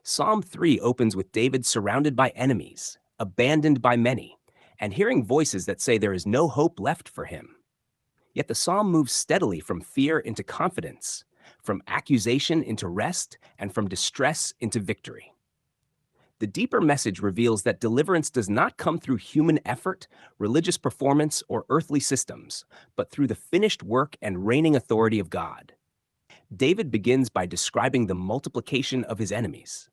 Psalm 3 opens with David surrounded by enemies, abandoned by many, and hearing voices that say there is no hope left for him. Yet the psalm moves steadily from fear into confidence, from accusation into rest, and from distress into victory. The deeper message reveals that deliverance does not come through human effort, religious performance, or earthly systems, but through the finished work and reigning authority of God. David begins by describing the multiplication of his enemies.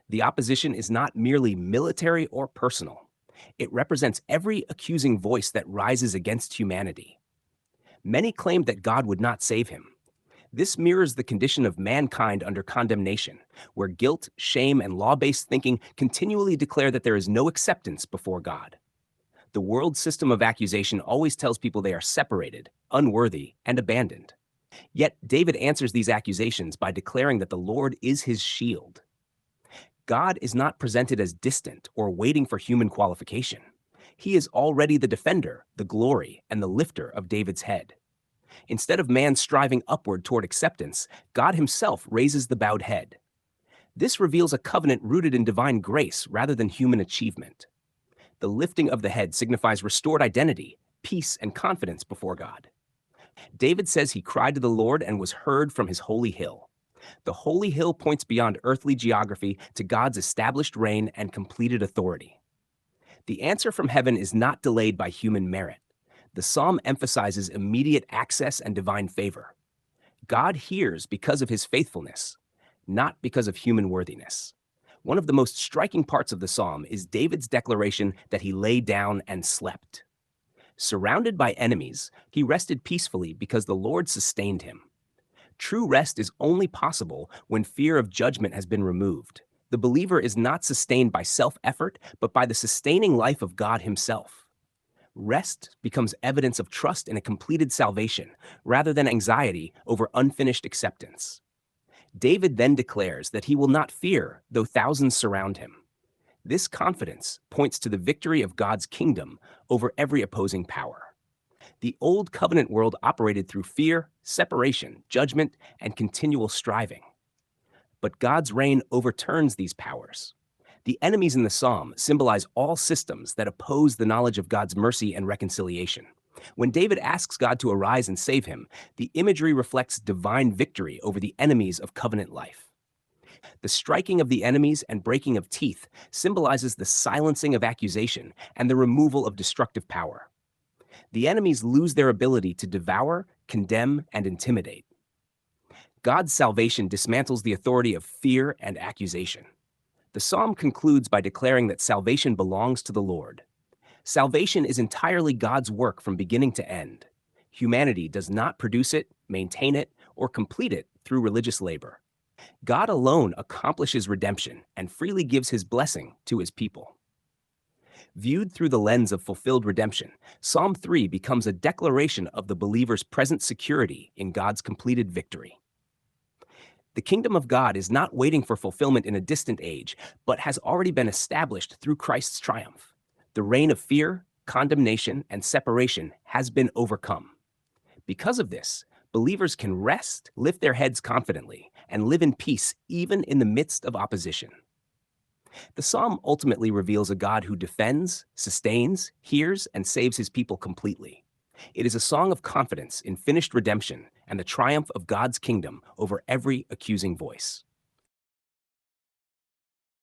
The opposition is not merely military or personal. It represents every accusing voice that rises against humanity. Many claimed that God would not save him. This mirrors the condition of mankind under condemnation, where guilt, shame, and law-based thinking continually declare that there is no acceptance before God. The world system of accusation always tells people they are separated, unworthy, and abandoned. Yet David answers these accusations by declaring that the Lord is his shield. God is not presented as distant or waiting for human qualification. He is already the defender, the glory, and the lifter of David's head. Instead of man striving upward toward acceptance, God himself raises the bowed head. This reveals a covenant rooted in divine grace rather than human achievement. The lifting of the head signifies restored identity, peace, and confidence before God. David says he cried to the Lord and was heard from his holy hill. The holy hill points beyond earthly geography to God's established reign and completed authority. The answer from heaven is not delayed by human merit. The psalm emphasizes immediate access and divine favor. God hears because of his faithfulness, not because of human worthiness. One of the most striking parts of the psalm is David's declaration that he lay down and slept. Surrounded by enemies, he rested peacefully because the Lord sustained him. True rest is only possible when fear of judgment has been removed. The believer is not sustained by self-effort, but by the sustaining life of God himself. Rest becomes evidence of trust in a completed salvation, rather than anxiety over unfinished acceptance. David then declares that he will not fear, though thousands surround him. This confidence points to the victory of God's kingdom over every opposing power. The old covenant world operated through fear, separation, judgment, and continual striving. But God's reign overturns these powers. The enemies in the psalm symbolize all systems that oppose the knowledge of God's mercy and reconciliation. When David asks God to arise and save him, the imagery reflects divine victory over the enemies of covenant life. The striking of the enemies and breaking of teeth symbolizes the silencing of accusation and the removal of destructive power. The enemies lose their ability to devour, condemn, and intimidate. God's salvation dismantles the authority of fear and accusation. The psalm concludes by declaring that salvation belongs to the Lord. Salvation is entirely God's work from beginning to end. Humanity does not produce it, maintain it, or complete it through religious labor. God alone accomplishes redemption and freely gives his blessing to his people. Viewed through the lens of fulfilled redemption, Psalm 3 becomes a declaration of the believer's present security in God's completed victory. The kingdom of God is not waiting for fulfillment in a distant age, but has already been established through Christ's triumph. The reign of fear, condemnation, and separation has been overcome. Because of this, believers can rest, lift their heads confidently, and live in peace even in the midst of opposition. The psalm ultimately reveals a God who defends, sustains, hears, and saves his people completely. It is a song of confidence in finished redemption and the triumph of God's kingdom over every accusing voice.